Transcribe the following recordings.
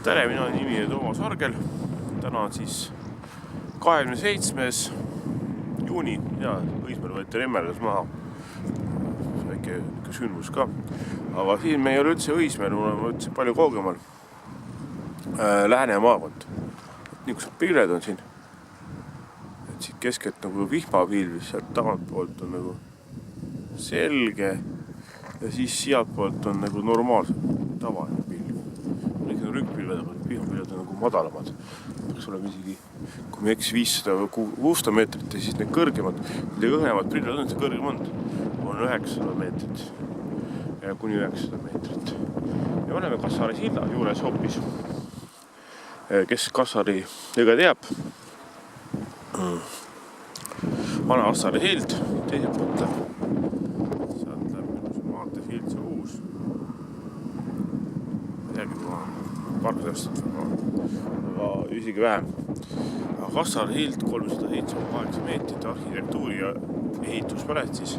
Tere, mina nimi on Toomas Argel. Täna on siis 27. juuni ja Õismäel võeti Remmergas maha. Väike sündmus ka. Aga siin me ei ole üldse Õismäel, me oleme üldse palju kaugemal. Lääne maakond. Niisugused pilved on siin. Et siit keskelt nagu vihmapiilvis, sealt tagant poolt on nagu selge ja siis sealt poolt on nagu normaalselt tavaline pilv. Rükkpilved, aga vihmapilved on nagu madalamad. Peaks olema isegi, kui me eks 500-600 meetrit ja siis need kõrgemad, need õhemad pilved on, see kõrgem on 900 meetrit ja kuni 900 meetrit. Ja oleme Kassari silla juures hoopis. Kes Kassari jõge teab. Vana Kassari sild, teiselt poolt läheb. Sealt läheb maante sild, see uus. Parkudest, aga isegi vähem. Kassari sild 378 meetrit, arhitektuuri ja ehitusmälestis.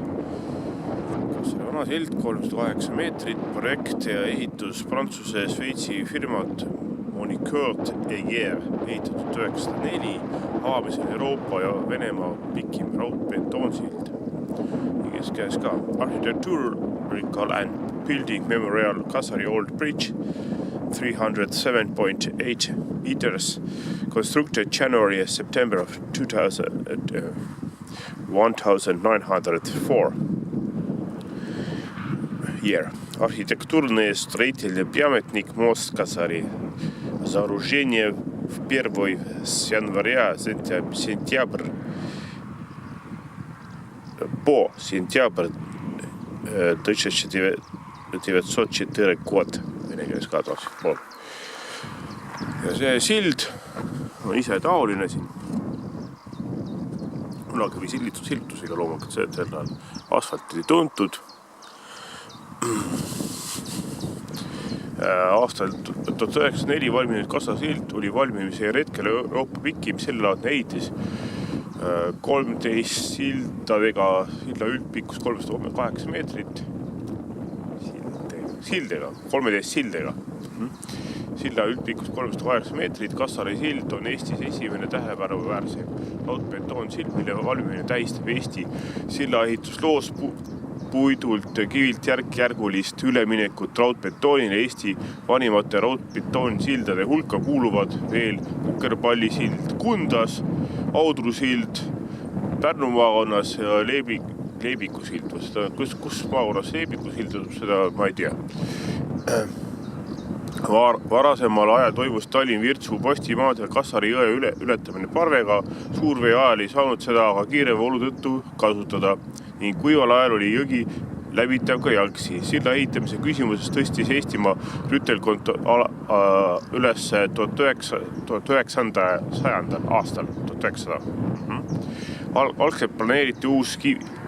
Kassari vana sild 308 meetrit, projekt ja ehitus Prantsuse Šveitsi firmad Monicourt Eger, ehitatud 1904, avamisel Euroopa ja Venemaa pikim raudbetoonsild. Kes käes ka Architectural and Building Memorial Kassari Old Bridge 307.8 meters, constructed January and September of 1904 year. Архитектурный строительный памятник мост Kassari. Сооружение в первой с января по сентябрь 1904 год. Keeles ka taas pool. Ja see sild on ise taoline siin. Kunagi või siltusega loomulikult see, et selle asfalt oli tuntud. Aastal 1904 valminud Kassa sild oli valmimise hetkel Euroopa pikim sellelaadne ehitis. 13 sildadega, silla üldpikkus 308 meetrit. Sildega, 13 sildega. Silla üldpikkus 308 meetrit. Kassari sild on Eestis esimene tähelepanuväärse raudbetoonsild, mille valmimine tähistab Eesti sillaehitusloos puidult kivilt järk-järgulist üleminekut raudbetoonile. Eesti vanimate raudbetoonsildade hulka kuuluvad veel Kukerpalli sild Kundas, Audru sild Pärnu maakonnas ja Leebiku sild. Kus maakonnas Leebiku sild on, seda ma ei tea. Varasemal ajal toimus Tallinn-Virtsu postimaadel Kassari jõe ületamine parvega. Suurvee ajal ei saanud seda aga kiire voolu tõttu kasutada ning kuival ajal oli jõgi läbitav ka jalgsi. Silla ehitamise küsimuses tõstis Eestimaa rütelkond üles 1900. aastal. 1900. Algselt planeeriti uus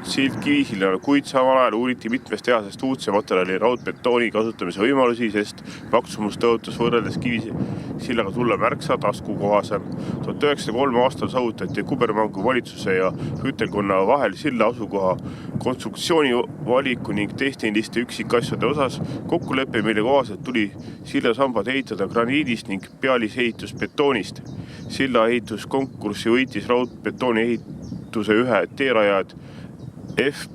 sild Kivisillale, kuid samal ajal uuriti mitmest tehasest uudse materjali raudbetooni kasutamise võimalusi, sest maksumus tõotas võrreldes Kivisillaga tulla märksa taskukohasem. 1903 aastal saavutati Kubermangu valitsuse ja rütelkonna vahel silla asukoha konstruktsiooni valiku ning tehniliste üksikasjade osas kokkulepe, mille kohaselt tuli sillasambad ehitada graniidist ning pealisehitus betoonist. Silla ehituskonkurssi võitis raudbetooni ehituse ühe teerajad F.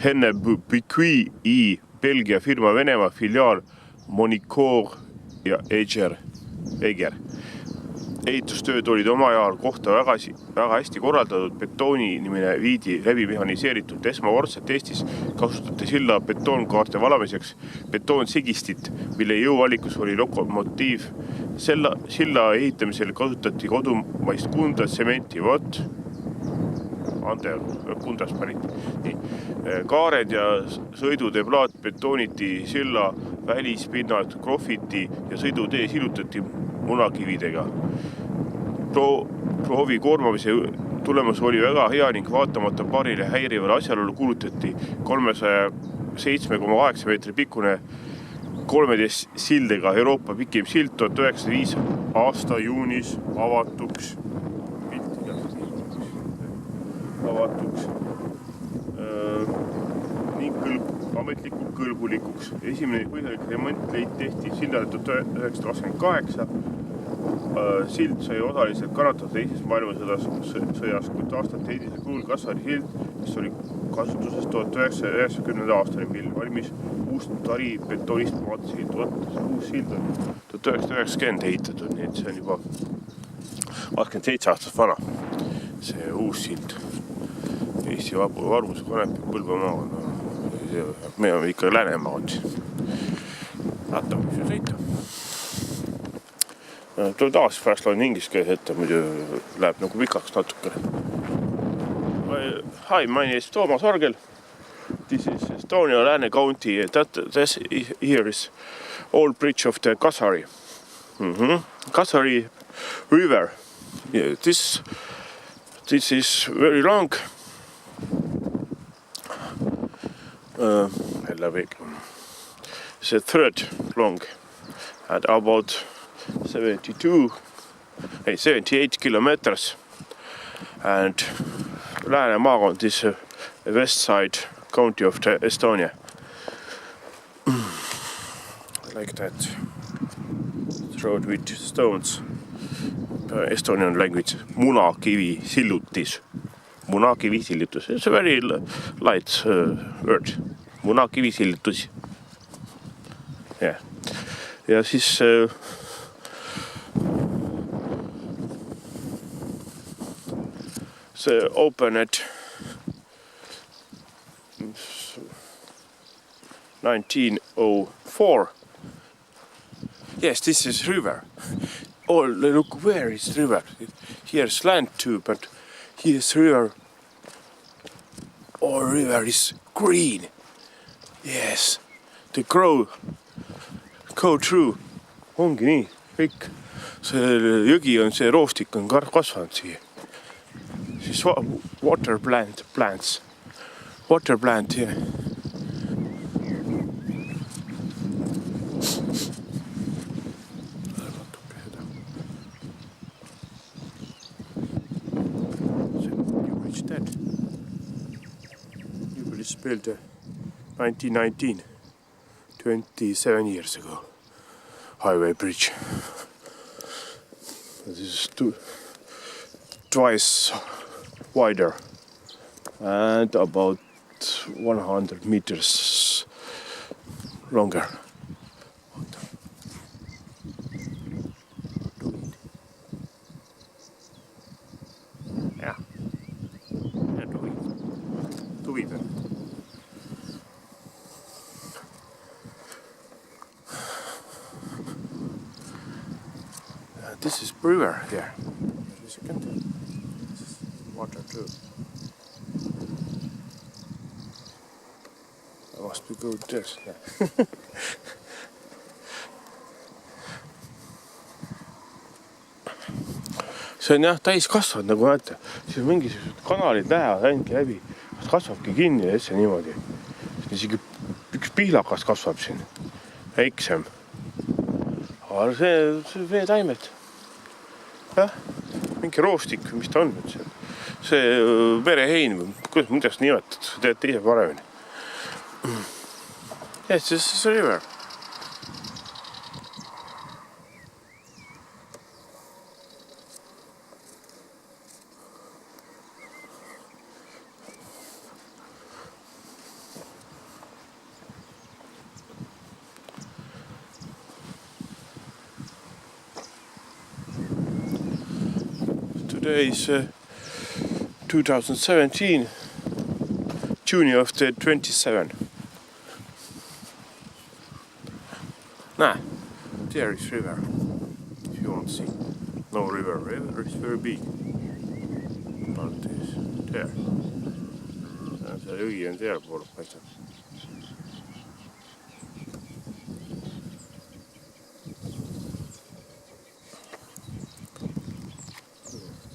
Hennebuquoi I. Belgia firma Venemaa filiaal Monicourt ja Eger. Ehitustööd olid oma ajal kohta väga hästi korraldatud. Betoonimine viidi läbi mehaniseeritult. Esmakordselt Eestis kasutati silla betoonkaarte valamiseks betoonsigistit, mille jõuvalikus oli lokomotiiv. Silla ehitamisel kasutati kodumaist Kunda tsementi. Kundas pärit. Kaared ja sõidutee plaat betooniti, silla välispinnad grofiti ja sõidutee silutati munakividega. Proovi koormamise tulemus oli väga hea ning vaatamata paarile häirivale asjaolule kuulutati 307,8 meetri pikkune 13 sildega Euroopa pikim sild 1905 aasta juunis avatuks. Ning ametlikult kõlbulikuks. Esimene põhjalik remont tehti sildale 1928. Sild sai osaliselt kannatada teises maailmasõjas, kuid taastati endisel kujul Kassari sild, mis oli kasutuses 1990. aastani, mil valmis uus tari betoonist maatesild. Uus sild on 1990 ehitatud, nii et see on juba 27 aastat vana. See uus sild. Eesti Varmuse Kanepi Põlva maakonna. Me oleme ikka Läänemaa on siin. Vaata, mis ju sõita. Tuleb taas pärast loen inglise keeles ette, muidu läheb nagu pikaks natukene. Hi, my name is Toomas Orgel. This is Estonia Lääne County. This here is old bridge of the Kasari. Kasari River. Yeah, this is very long. It's a third long at about 78 kilometers, and Lääne maakond is the west side county of the Estonia. Like that. Road with stones. Estonian language. Munakivi sillutis. Munakivi sillutis. It's a very light word. Munakivi sillutis. Yeah. Ja siis see opened 1904. Yes, this is river. Oh, look, where is river? Here's land too, but here's river. Oh, river is green. Yes, the go through. Ongi nii, kõik. See jõgi on, see roostik on kasvanud siia. Siis water plants. Water plant here. New bridge built 1919, 27 years ago. Highway bridge. This is twice wider and about 100 meters longer. Yeah. This is river here. This is water too. I must be good this. Yeah. See on jah täis kasvanud, nagu näete. Siis mingisugused kanalid lähevad ainult läbi. Kasvabki kinni ja see niimoodi. Isegi üks pihlakas kasvab siin. Väiksem. Aga see veetaimed. Jah, mingi roostik, mis ta on nüüd seal. See verehein, kuidas nimetad, sa teed ise paremini. Yes, this is a river. Today is 2017, June of the 27. Nah, there is river, if you want to see. No river, river is very big. But it's there. See jõgi on seal pool, paistab.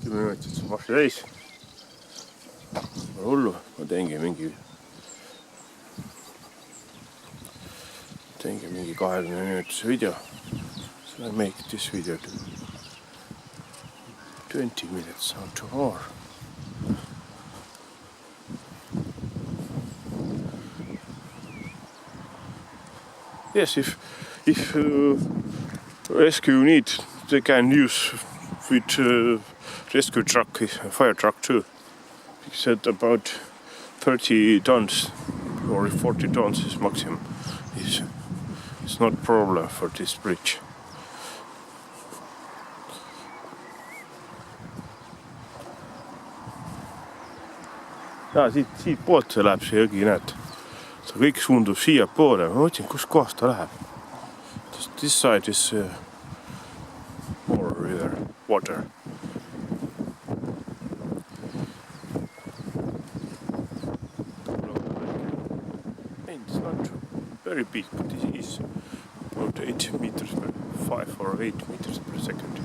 10 minutit saab varsti täis. Pole hullu, ma teengi mingi 20 minutise video. So I make this video to 20 minutes or 2 more. Yes, if rescue need, they can use with rescue truck, fire truck too. It's at about 30 tons or 40 tons is maximum. It's not problem for this bridge. Ja, siit poolt see läheb see jõgi, näed. See kõik suundub siia poole. Ma mõtlesin, kus kohast ta läheb. This side is more river, water. It's not very big, but it is about 8 meters per 5 or 8 meters per second.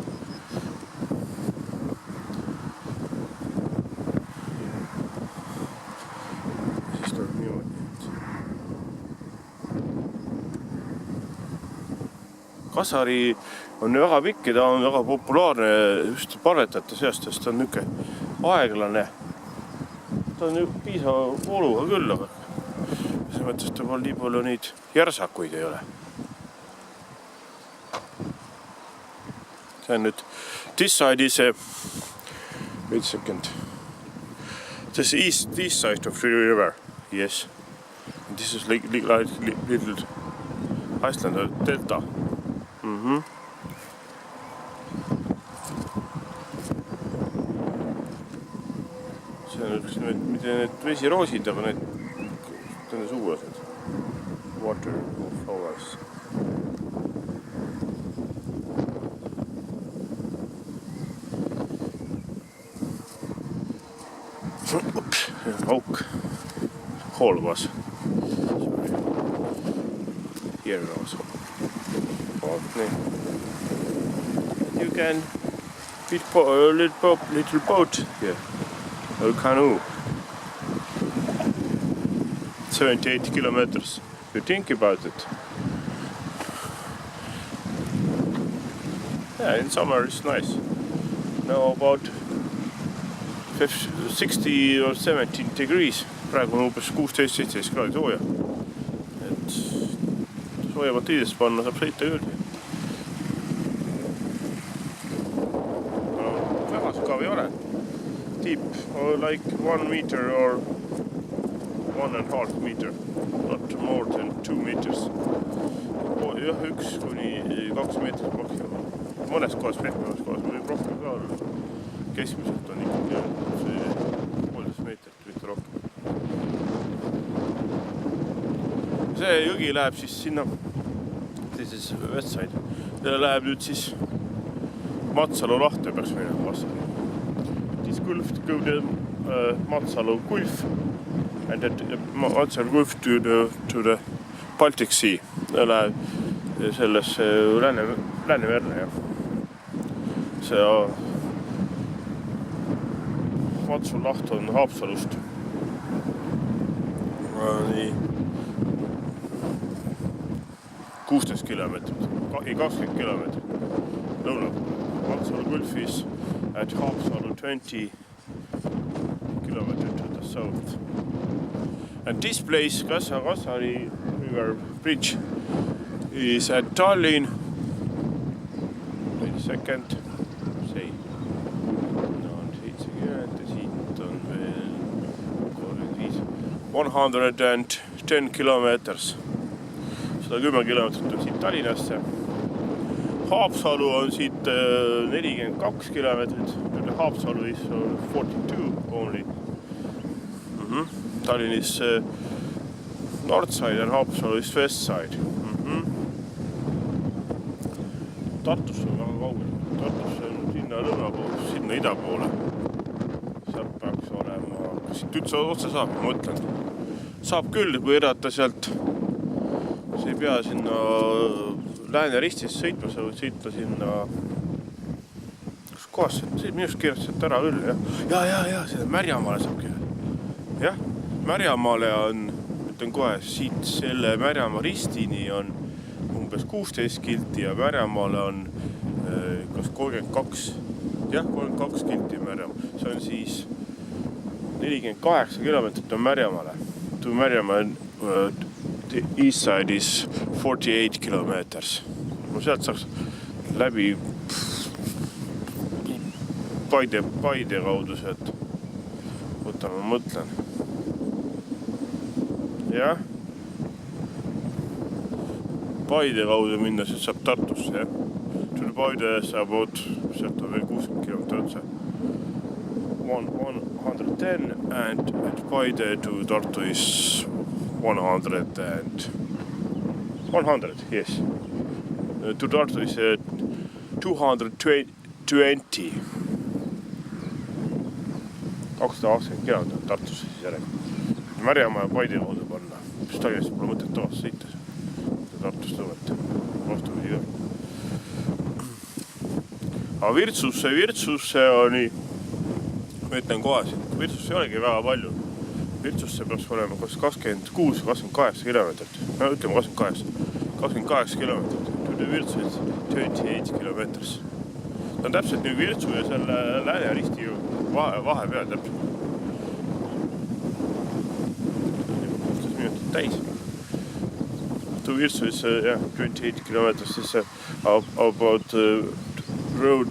Kasari on väga pikk ja ta on väga populaarne just parvetajate seast, sest ta on niisugune aeglane. Ta on piisava vooluga küll, aga selles mõttes ta nii palju neid järsakuid ei ole. See on nüüd, this side is wait a second. This is this side of the river, yes. And this is like little Iceland delta. See on üks, mitte need vesiroosid, aga need sugulased. Water flowers. Oops, auk. Hole was. Here also. You can fit a little boat here, a canoe. 78 kilometers. You think about it. Yeah, in summer it's nice. Now about 60 or 17 degrees. Praegu on umbes 16-17 kraadi sooja. Et soojamat riidest panna saab sõita küll. Väga sügav ei ole. Deep, like 1 meter or 1.5 meter. Not more than 2 meters. Jah, 1 kuni 2 meetrit maksimum. Mõnes kohas, pehmemas kohas võib rohkem ka olla. Keskmiselt on ikkagi 1,5 meetrit, mitte rohkem. See jõgi läheb siis sinna, teises Westside. See läheb nüüd siis Matsalu lahte peaks minema Kasari. This gulf go to Matsalu Gulf and that Matsalu Gulf to the Baltic Sea. See läheb sellesse Läänemerle, jah. See Matsalu laht on Haapsalust. Nii 16 kilomeetrit, ei 20 kilomeetrit lõuna. Matsalu Gulf is at Haapsalu 20 kilometers to the south. And this place, Kasari River Bridge, is at Tallinn. Wait a second. Say. No, 110 kilometers. 110 kilometrit on siit Tallinnasse. Haapsalu on siit 42 kilometrit. Haapsalu is 42 only. Tallinn is north side and Haapsalu is west side. Tartus on väga kaugel. Tartus on sinna lõuna poole, sinna ida poole. Sealt peaks olema, kas siit üldse otse saab, ma mõtlen. Saab küll, kui erata sealt. See ei pea sinna Lääne ristist sõitma, sa võid sõita sinna kus kohas, see minust keeras sealt ära küll, jah. Ja, seda Märjamaale saab küll. Jah, Märjamaale on, ütlen kohe, siit selle Märjamaa ristini on umbes 16 kilti ja Märjamaale on kas 32, jah, 32 kilti Märjamaa. See on siis 48 kilometrit on Märjamaale. Märjamaa on the east side is 48 kilometers. No sealt saaks läbi Paide kaudu sealt. Oota, ma mõtlen. Jah. Paide kaudu minna, sealt saab Tartusse, jah. Tule Paide saab sealt on veel 60 kilomeetrit otsa. 110 and at Paide to Tartu is 100, yes. To Tartu is 220. 220 kilomeetrit Tartusse siis järelikult. Märjamaa ja Paide kaudu panna. Mis Tallinnast pole mõtet tavast sõita. Tartust tõvõtta. Vastupidi ka. Aga Virtsusse oli, ma ütlen kohe siin, Virtsusse ei olegi väga palju. Virtsusse peaks olema 26-28 kilomeetrit. No ütleme 28 kilomeetrit. Tule Virtsu 28 kilomeetris. Ta on täpselt nii Virtsu ja selle Lääne-Risti vahe peal täpselt. 16 minutit täis. To Virtsu is 28 kilometers is about road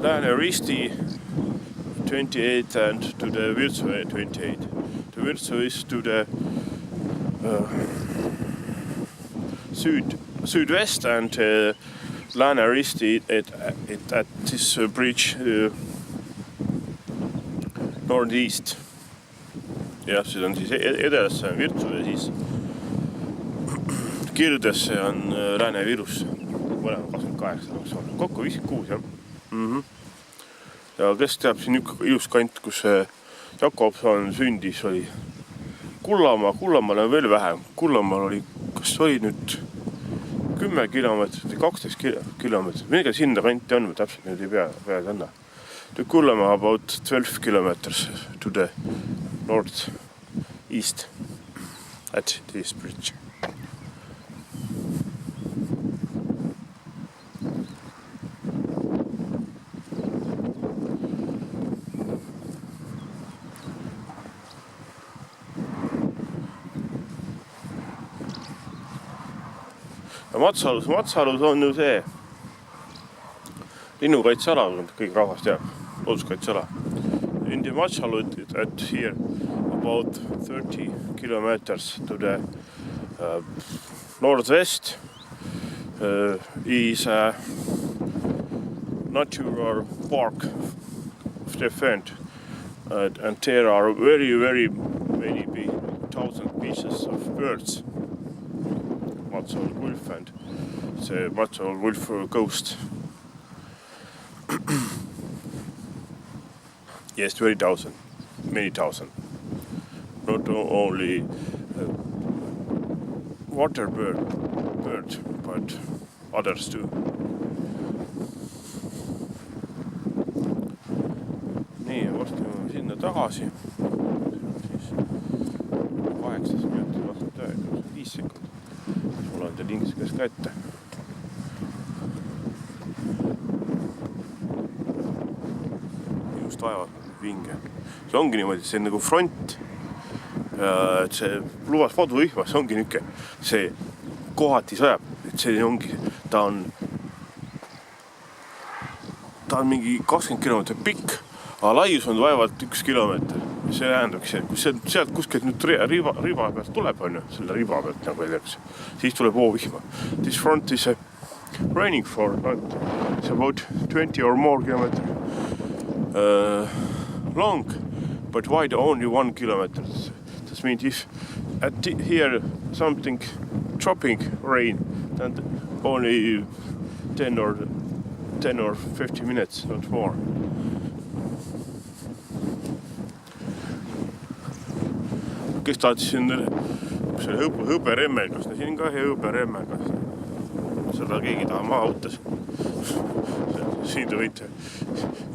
Lääne-Risti 28 and to the Virtsu 28. The Virtsu is to the Südwest and Lääne-Risti at this bridge northeast. Ja siis on siis edelasse on Virtsu ja siis Kirdesse on Lääne-Virusse. Mõlema 28. Kokku 56, jah. Ja kes teab siin ilus kant, kus Jakobson sündis, oli Kullamaal on veel vähem. Kullamaal oli, kas oli nüüd 10 kilomeetrit või 12 kilomeetrit. Millega sinna kanti on, täpselt nüüd ei pea tänna. Kullamaa about 12 kilometers to the north east at this bridge. Matsalus on ju see linnukaitseala, kõik rahvast teab, looduskaitseala. In the Matsalu at here about 30 kilometers to the northwest is a natural park of the friend and there are very many thousand pieces of birds. Matsalu wolf and the Matsalu wolf ghost. Yes, many thousand. Not only water bird, but others too. Nii, varsti me sinna tagasi. Siis 8 minutit vastu tööga, 5 sekundit. Mul on teil inglise keeles ka ette. Just ajavad vinge. See ongi niimoodi, see on nagu front. Et see lubas paduvihmas, see ongi niuke. See kohati sajab, et see ongi, ta on mingi 20 kilomeetrit pikk, aga laius on vaevalt 1 kilomeeter. See tähendaks, et kui sealt kuskilt nüüd riba pealt tuleb, on ju, selle riba pealt nagu edeks, siis tuleb hoovihma. This front is raining for it's about 20 or more kilometer long, but wide only 1 kilometer. That means if at here something dropping rain, then only 10 or 50 minutes, not more. Kes tahtis siin selle hõberemmelgas, siin ka hõberemmelgas. Seda keegi taha maha võttes. Siin te võite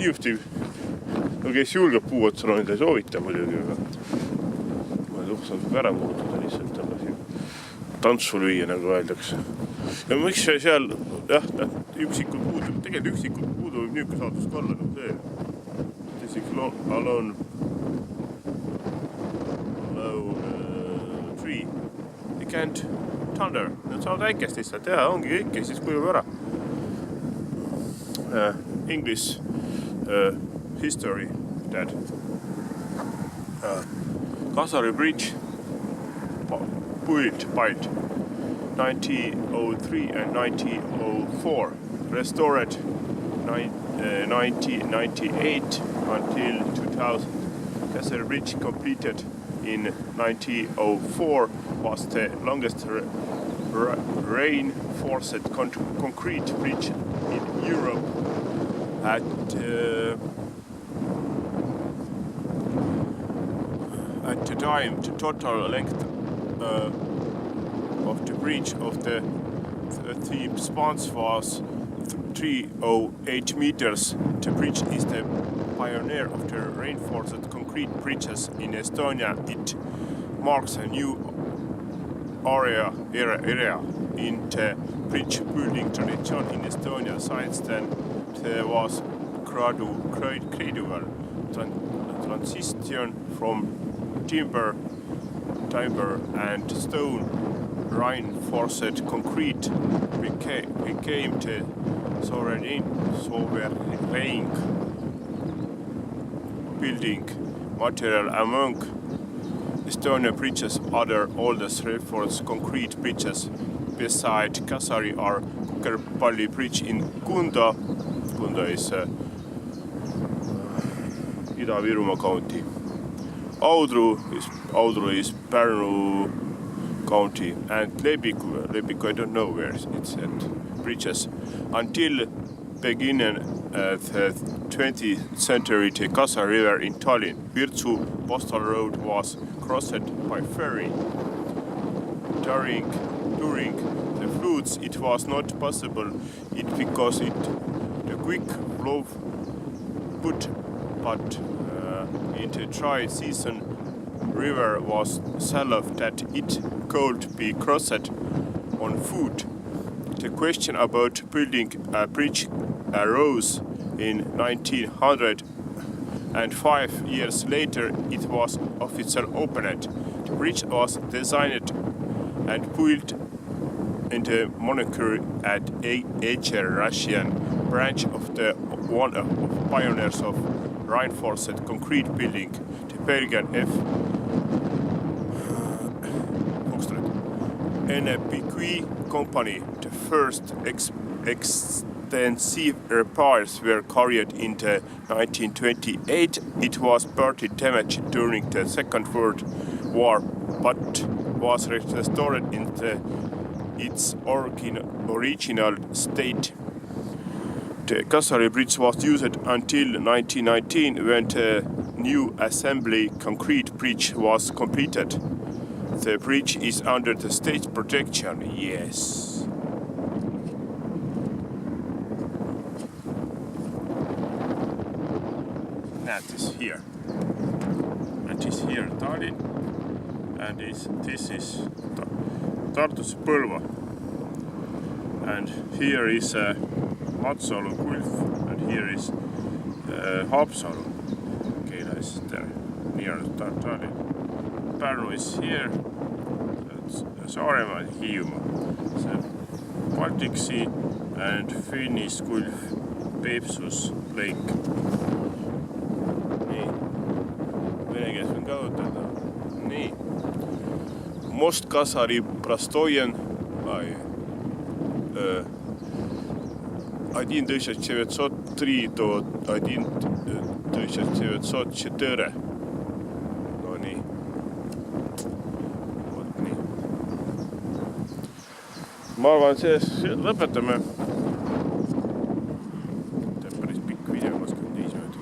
ilusti, no kes julgeb puu otsa ronida, ei soovita muidugi, aga ma ei tuhsan ära muutuda lihtsalt, aga siin tantsu lüüa, nagu öeldakse. Ja miks seal, jah, üksikud puudu, tegelikult üksikud puudu võib niuke saatus ka olla, nagu see. Alone 3 Weekend Thunder, need saavad väikest lihtsalt teha, ongi kõik ja siis kujub ära. English history that Kasari Bridge built by 1903 and 1904, restored 1998 until 2000. Kasari Bridge completed in 1904 was the longest reinforced concrete bridge in Europe. At the time, the total length of the bridge of the spans was 308 meters. The bridge is the pioneer of the reinforced concrete bridges in Estonia. It marks a new area in the bridge building tradition in Estonia. Since then, there was gradual transition from timber and stone. Reinforced concrete became the sovereign building material among Estonian bridges. Other oldest reinforced concrete bridges beside Kasari are Kukerpalli Bridge in Kunda. Kunda is Ida-Virumaa county. Audru is Pärnu county, and Lepiku I don't know where it's at. Bridges until beginning of the 20th century, the Kasa River in Tallinn. Virtsu postal road was crossed by ferry. During the floods, it was not possible because the quick flow but in the dry season, river was shallow that it could be crossed on foot. The question about building a bridge arose in 1900, and 5 years later it was officially opened. The bridge was designed and built in the monastery at Eger, Russian branch of the one of pioneers of reinforced concrete building, the Belgian NPQ company. The first extensive repairs were carried in the 1928. It was badly damaged during the Second World War, but was restored in its original state. The Kasari Bridge was used until 1919, when the new assembly concrete bridge was completed. The bridge is under the state protection. Yes. That is here. That is here Tallinn, and this is Tartus Põlva. And here is Matsalu Gulf, and here is Haapsalu. Okay, that's there, near Tallinn. Pärnu is here, Saaremaa, Hiiumaa, Baltic Sea and Finnish Gulf, Peipsus Lake. Nii, vene keeles võin ka võtada. Nii, Most Kasari Prastojen, 1903 до 1904. No nii. Vot nii. Ma arvan, et lõpetame. See on päris pikk video, 25 minutit.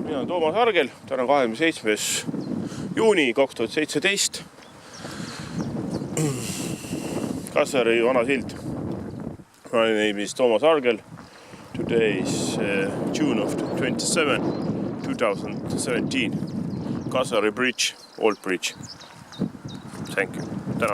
Mina olen Toomas Argel, täna 27. juuni 2017. Kasari vana sild. My name is Toomas Argel. Today is June of 27, 2017. Kasari Bridge, old bridge. Thank you.